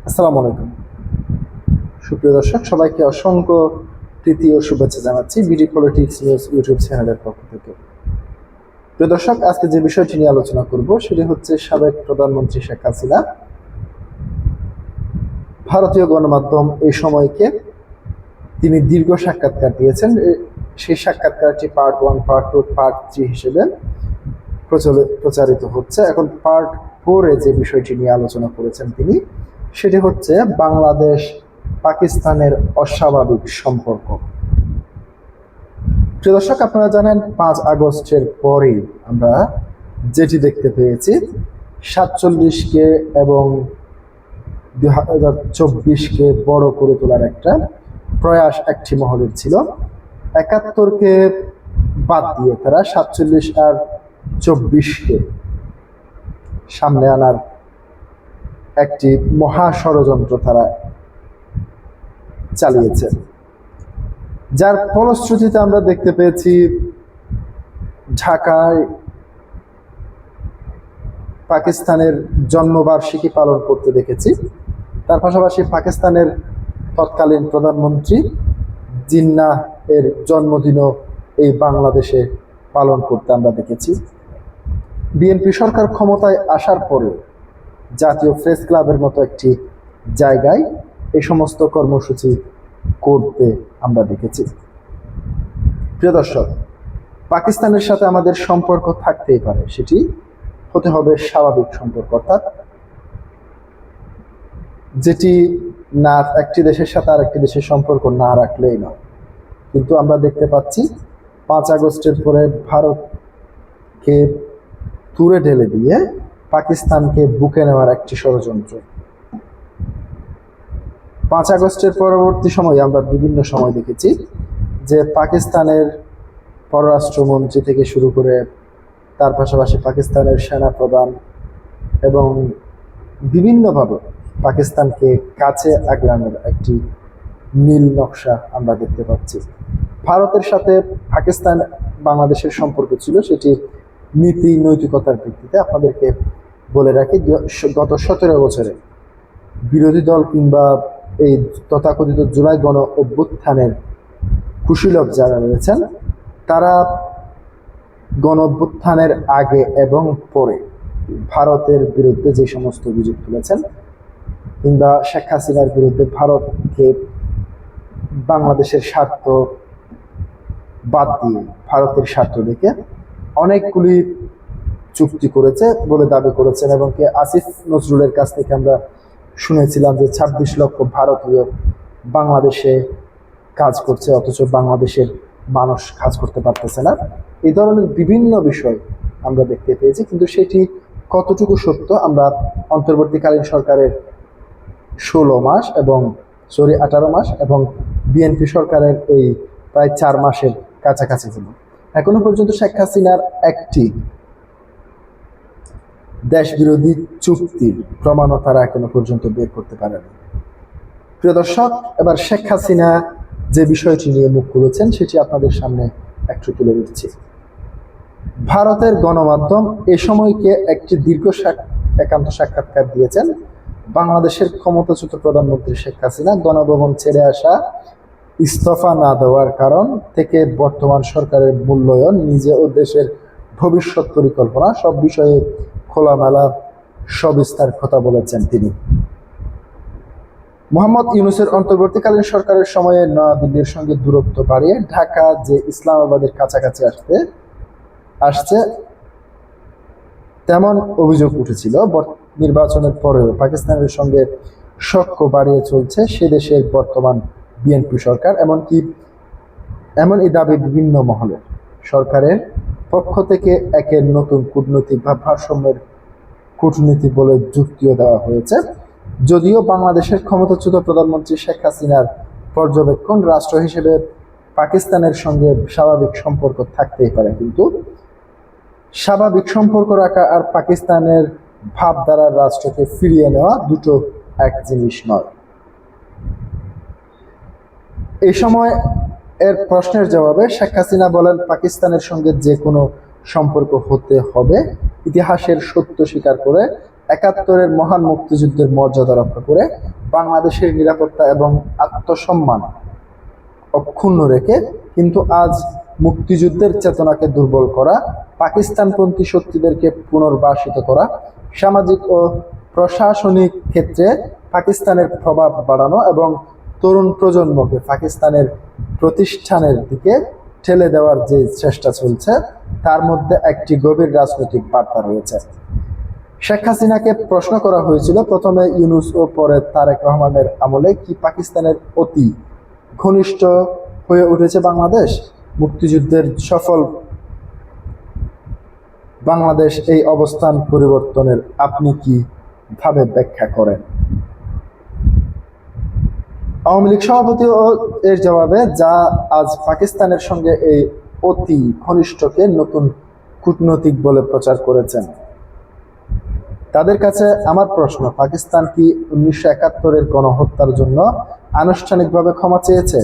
আসসালামু আলাইকুম সুপ্রিয় দর্শক, সবাইকে অসংখ্য প্রীতি ও শুভেচ্ছা জানাচ্ছি বিডি পলিটিক্স নিউজ ইউটিউব চ্যানেলের পক্ষ থেকে। প্রিয় দর্শক, আজকে যে বিষয়টি নিয়ে আলোচনা করব সেটি হচ্ছে সাবেক প্রধানমন্ত্রী শেখ হাসিনা। ভারতীয় গণমাধ্যম এই সময়কে তিনি দীর্ঘ সাক্ষাৎকার দিয়েছেন। সেই সাক্ষাৎকারটি পার্ট 1, পার্ট 2, পার্ট 3 হিসেবে প্রচারিত হচ্ছে। এখন পার্ট 4-এ যে বিষয়টি নিয়ে আলোচনা করেছেন তিনি, সেটি হচ্ছে বাংলাদেশ পাকিস্তানের অস্বাভাবিক সম্পর্ক। প্রিয় দর্শক, আপনারা জানেন 5 আগস্টের পরেই আমরা যেটি দেখতে পেয়েছি, 47-কে এবং 2024-কে বড় করে তোলার একটা প্রয়াস একটি মহলের ছিল। 71-কে বাদ দিয়ে তারা 47 আর 24-কে সামনে আনার একটি মহা ষড়যন্ত্র তারা চালিয়েছে, যার ফলশ্রুতিতে আমরা দেখতে পেয়েছি ঢাকায় পাকিস্তানের জন্মবার্ষিকী পালন করতে দেখেছি। তার পাশাপাশি পাকিস্তানের তৎকালীন প্রধানমন্ত্রী জিন্নাহ এর জন্মদিনও এই বাংলাদেশে পালন করতে আমরা দেখেছি। বিএনপি সরকার ক্ষমতায় আসার পরে জাতীয় প্রেস ক্লাবের মতো একটি জায়গায় এই সমস্ত কর্মসূচি করতে আমরা দেখেছি। প্রিয় দর্শক, পাকিস্তানের সাথে আমাদের সম্পর্ক থাকতেই পারে, সেটি হতে হবে স্বাভাবিক সম্পর্ক, অর্থাৎ যেটি না একটি দেশের সাথে আর একটি দেশের সম্পর্ক না রাখলেই নয়। কিন্তু আমরা দেখতে পাচ্ছি 5 আগস্টের পরে ভারতকে তুলে ঢেলে দিয়ে পাকিস্তানকে বুকে নেওয়ার একটি ষড়যন্ত্র। 5 আগস্টের পরবর্তী সময়ে আমরা বিভিন্ন সময় দেখেছি যে পাকিস্তানের পররাষ্ট্রমন্ত্রী থেকে শুরু করে তার পাশাপাশি পাকিস্তানের সেনাপ্রধান এবং বিভিন্নভাবে পাকিস্তানকে কাছে আগলানোর একটি নীল নকশা আমরা দেখতে পাচ্ছি। ভারতের সাথে পাকিস্তান বাংলাদেশের সম্পর্ক ছিল সেটি নীতি নৈতিকতার ভিত্তিতে। আপনাদেরকে বলে রাখি, গত 17 বছরে বিরোধী দল কিংবা এই তথাকথিত জুলাই গণ অভ্যুত্থানের কুশীলব যারা রয়েছেন, তারা গণ অভ্যুত্থানের আগে এবং পরে ভারতের বিরুদ্ধে যে সমস্ত অভিযোগ তুলেছেন কিংবা শেখ হাসিনার বিরুদ্ধে ভারতকে বাংলাদেশের স্বার্থ বাদ দিয়ে ভারতের স্বার্থ দেখে অনেকগুলি চুক্তি করেছে বলে দাবি করেছেন। এবং আসিফ নজরুলের কাছ থেকে আমরা শুনেছিলাম যে 26 লক্ষ ভারতীয় বাংলাদেশে কাজ করছে, অথচ বাংলাদেশের মানুষ কাজ করতে পারতেছে না। এই ধরনের বিভিন্ন বিষয় আমরা দেখতে পেয়েছি, কিন্তু সেটি কতটুকু সত্য আমরা অন্তর্বর্তীকালীন সরকারের 18 মাস এবং বিএনপি সরকারের এই প্রায় 4 মাসের কাছাকাছি হলো, এখনো পর্যন্ত শেখ হাসিনার একটি দেশ বিরোধী চুক্তির প্রমাণও তারা এখনো পর্যন্ত বের করতে পারেনি। প্রিয় দর্শক, এবার শেখ হাসিনা যে বিষয়টি নিয়ে মুখ খুলেছেন সেটি আপনাদের সামনে একটু তুলে ধরছি। ভারতের গণমাধ্যম এ সময়কে একটি দীর্ঘ একান্ত সাক্ষাৎকার দিয়েছেন। বাংলাদেশের ক্ষমতাচ্যুত প্রধানমন্ত্রী শেখ হাসিনা গণভবন ছেড়ে আসা, ইস্তফা না দেওয়ার কারণ থেকে বর্তমান সরকারের মূল্যায়ন, নিজে ও দেশের ভবিষ্যৎ পরিকল্পনা সব বিষয়ে খোলামেলা সবিস্তার কথা বলেছেন তিনি। মোহাম্মদ ইউনূসের অন্তর্বর্তীকালীন সরকারের সময়ে নয়াদিল্লির সঙ্গে দূরত্ব বাড়িয়ে ঢাকা যে ইসলামাবাদের কাছাকাছি আসছে তেমন অভিযোগ উঠেছিল। নির্বাচনের পরেও পাকিস্তানের সঙ্গে সখ্য বাড়িয়ে চলছে সে দেশের বর্তমান বিএনপি সরকার। এমন এই দাবি বিভিন্ন মহলের। সরকারের পক্ষ থেকে একের নতুন কূটনৈতিক বা ভারসাম্যের কূটনীতি বলে যুক্তিও দেওয়া হয়েছে। যদিও বাংলাদেশের ক্ষমতাচ্যুত প্রধানমন্ত্রী শেখ হাসিনার পর্যবেক্ষণ, রাষ্ট্র হিসেবে পাকিস্তানের সঙ্গে স্বাভাবিক সম্পর্ক থাকতেই পারে, কিন্তু স্বাভাবিক সম্পর্ক রাখা আর পাকিস্তানের ভাবধারার রাষ্ট্রকে ফিরিয়ে নেওয়া দুটো এক জিনিস নয়। এই সময় এর প্রশ্নের জবাবে শেখ হাসিনা বলেন, পাকিস্তানের সঙ্গে যে কোনো সম্পর্ক হতে হবে ইতিহাসের সত্য স্বীকার করে, 71-এর মহান মুক্তিযুদ্ধের মর্যাদা রক্ষা করে, বাংলাদেশের নিরাপত্তা এবং আত্মসম্মান অক্ষুণ্ণ রেখে কিন্তু আজ মুক্তিযুদ্ধের চেতনাকে দুর্বল করা, পাকিস্তানপন্থী শক্তিদেরকে পুনর্বাসিত করা, সামাজিক ও প্রশাসনিক ক্ষেত্রে পাকিস্তানের প্রভাব বাড়ানো এবং তরুণ প্রজন্মকে পাকিস্তানের প্রতিষ্ঠানের দিকে ঠেলে দেওয়ার যে চেষ্টা চলছে তার মধ্যে একটি গভীর রাজনৈতিক বার্তা রয়েছে। শেখ হাসিনাকে প্রশ্ন করা হয়েছিল প্রথমে ইউনূস ও পরে তারেক রহমানের আমলে কি পাকিস্তানের অতি ঘনিষ্ঠ হয়ে উঠেছে বাংলাদেশ? মুক্তিযুদ্ধের সফল বাংলাদেশ এই অবস্থান পরিবর্তনের আপনি কি ভাবে ব্যাখ্যা করেন? আওয়ামী লীগ সভাপতিও এর জবাবে যা আজ পাকিস্তানের সঙ্গে এই অতি ঘনিষ্ঠকে নতুন কূটনৈতিক বলে প্রচার করেছেন। তাদের কাছে আমার প্রশ্ন, পাকিস্তান কি 1971-এর গণহত্যার জন্য আনুষ্ঠানিকভাবে ক্ষমা চেয়েছে?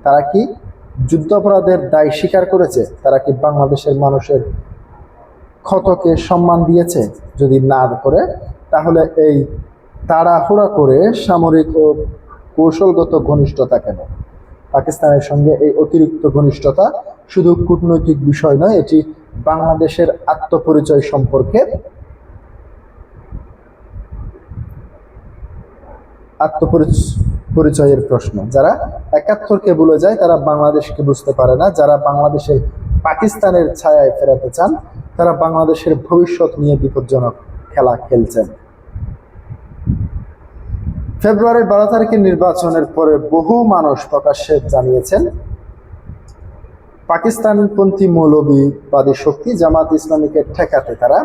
তারা কি যুদ্ধাপরাধের দায় স্বীকার করেছে? তারা কি বাংলাদেশের মানুষের ক্ষতকে সম্মান দিয়েছে? যদি না করে তাহলে এই তাড়াহুড়া করে সামরিক ও কৌশলগত ঘনিষ্ঠতা কেন? পাকিস্তানের সঙ্গে এই অতিরিক্ত ঘনিষ্ঠতা শুধু কূটনৈতিক বিষয় নয়, এটি বাংলাদেশের আত্মপরিচয় সম্পর্কে আত্মপরিচয়ের প্রশ্ন। যারা 71কে ভুলে যায় তারা বাংলাদেশকে বুঝতে পারে না। যারা বাংলাদেশের পাকিস্তানের ছায়ায় ফেরাতে চান তারা বাংলাদেশের ভবিষ্যৎ নিয়ে বিপজ্জনক খেলা খেলছেন। ফেব্রুয়ারির 12 তারিখের নির্বাচনের পরে বহু মানুষ প্রকাশ্যে জানিয়েছেন পাকিস্তানপন্থী মৌলবাদী শক্তি জামাত ইসলামীকে ঠেকাতে তারা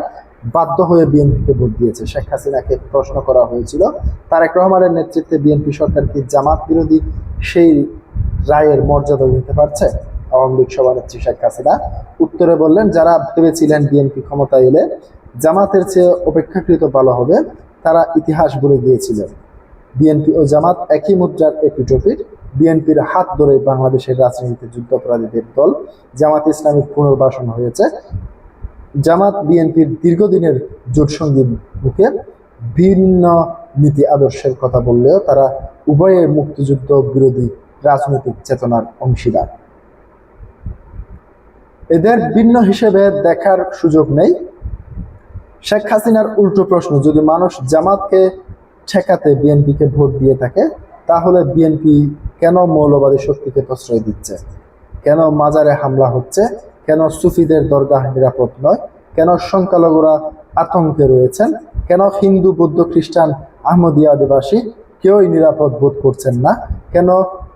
বাধ্য হয়ে বিএনপিকে ভোট দিয়েছে। শেখ হাসিনাকে প্রশ্ন করা হয়েছিল তারেক রহমানের নেতৃত্বে বিএনপি সরকার কি জামাত বিরোধী সেই রায়ের মর্যাদা দিতে পারছে? আওয়ামী লীগ সভানেত্রী শেখ হাসিনা উত্তরে বললেন, যারা ভেবেছিলেন বিএনপি ক্ষমতায় এলে জামাতের চেয়ে অপেক্ষাকৃত ভালো হবে তারা ইতিহাস ভুলে গিয়েছিলেন। বিএনপি ও জামাত একই মুদ্রার এপিটোপিট। বিএনপির হাত ধরে বাংলাদেশের রাজনীতিতে যুদ্ধাপরাধীদের দল জামাত ইসলামী পুনর্বাসন হয়েছে। জামাত বিএনপির দীর্ঘদিনের জোটসঙ্গী মুখে ভিন্ন নীতি আদর্শের কথা বললেও তারা উভয়ের মুক্তিযুদ্ধ বিরোধী রাজনৈতিক চেতনার অংশীদার। এদের ভিন্ন হিসেবে দেখার সুযোগ নেই। শেখ হাসিনার উল্টো প্রশ্ন, যদি মানুষ জামাতকে ঠেকাতে বিএনপিকে ভোট দিয়ে থাকে তাহলে বিএনপি কেন মৌলবাদী শক্তিকে প্রশ্রয় দিচ্ছে? কেন মাজারে হামলা হচ্ছে? কেন সুফিদের দরগাহ নিরাপদ নয়? কেন সংখ্যালঘুরা আতঙ্কে রয়েছেন? কেন হিন্দু বৌদ্ধ খ্রিস্টান আহমদিয়া আদিবাসী কেউই নিরাপদ বোধ করছেন না? কেন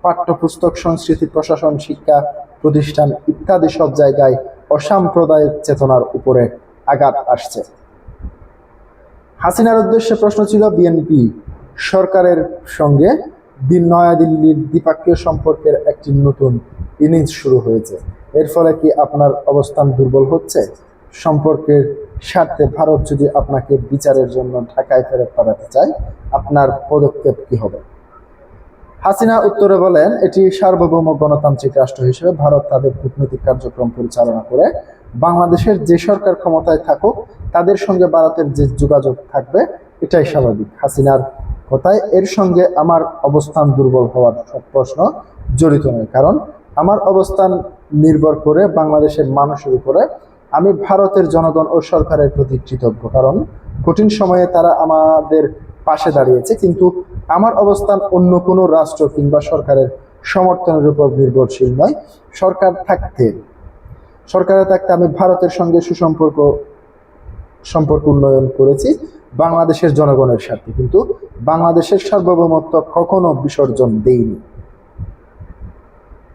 পাঠ্যপুস্তক সংস্কৃতি প্রশাসন শিক্ষা প্রতিষ্ঠান ইত্যাদি সব জায়গায় অসাম্প্রদায়িক চেতনার উপরে আঘাত আসছে? হাসিনার উদ্দেশ্যে প্রশ্ন ছিল, বিএনপি সরকারের সঙ্গে নয়াদিল্লির দ্বিপাক্ষিক সম্পর্কের একটি নতুন ইনিংস শুরু হয়েছে। এর ফলে কি আপনার অবস্থান দুর্বল হচ্ছে? সম্পর্কের স্বার্থে ভারত যদি আপনাকে বিচারের জন্য ঢাকায় ফেরত পাঠাতে চায় আপনার পদক্ষেপ কি হবে? হাসিনা উত্তরে বলেন, এটি সার্বভৌম গণতান্ত্রিক রাষ্ট্র হিসেবে ভারত তাদের কূটনৈতিক কার্যক্রম পরিচালনা করে। বাংলাদেশের যে সরকার ক্ষমতায় থাকুক তাদের সঙ্গে ভারতের যে যোগাযোগ থাকবে এটাই স্বাভাবিক। হাসিনার কথায় এর সঙ্গে আমার অবস্থান দুর্বল হওয়ার প্রশ্ন জড়িত নয়, কারণ আমার অবস্থান নির্ভর করে বাংলাদেশের মানুষের উপরে। আমি ভারতের জনগণ ও সরকারের প্রতি কৃতজ্ঞ, কারণ কঠিন সময়ে তারা আমাদের পাশে দাঁড়িয়েছে। কিন্তু আমার অবস্থান অন্য কোনো রাষ্ট্র কিংবা সরকারের সমর্থনের উপর নির্ভরশীল নয়। সরকারে থাকতে আমি ভারতের সঙ্গে সম্পর্ক উন্নয়ন করেছি বাংলাদেশের জনগণের স্বার্থে, কিন্তু বাংলাদেশের সার্বভৌমত্ব কখনো বিসর্জন দেইনি।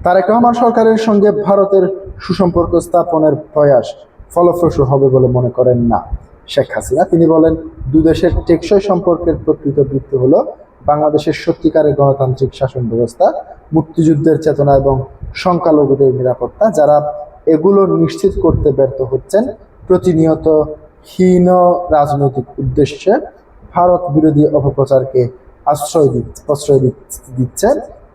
তারেক রহমান সরকারের সঙ্গে ভারতের সুসম্পর্ক স্থাপনের প্রয়াস ফলপ্রসূ হবে বলে মনে করেন না শেখ হাসিনা। তিনি বলেন, দুদেশের টেকসই সম্পর্কের প্রকৃত ভিত্তি হলো বাংলাদেশের সত্যিকারের গণতান্ত্রিক শাসন ব্যবস্থা, মুক্তিযুদ্ধের চেতনা এবং সংখ্যালঘুদের নিরাপত্তা। যারা এগুলো নিশ্চিত করতে ব্যর্থ হচ্ছেন প্রতিনিয়ত হীন রাজনৈতিক উদ্দেশ্যে ভারত বিরোধী অপপ্রচারকে প্রশ্রয় দিচ্ছে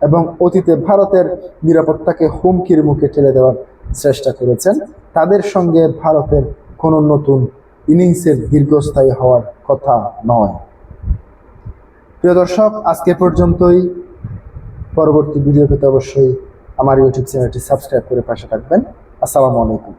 এবং অতীতে ভারতের নিরাপত্তাকে হুমকির মুখে ঠেলে দেওয়ার চেষ্টা করেছেন, তাদের সঙ্গে ভারতের কোনো নতুন ইনিংসের দীর্ঘস্থায়ী হওয়ার কথা নয়। প্রিয় দর্শক, আজকে পর্যন্তই। পরবর্তী ভিডিও পেতে অবশ্যই আমার ইউটিউব চ্যানেলটি সাবস্ক্রাইব করে পাশে থাকবেন। আসসালামু আলাইকুম।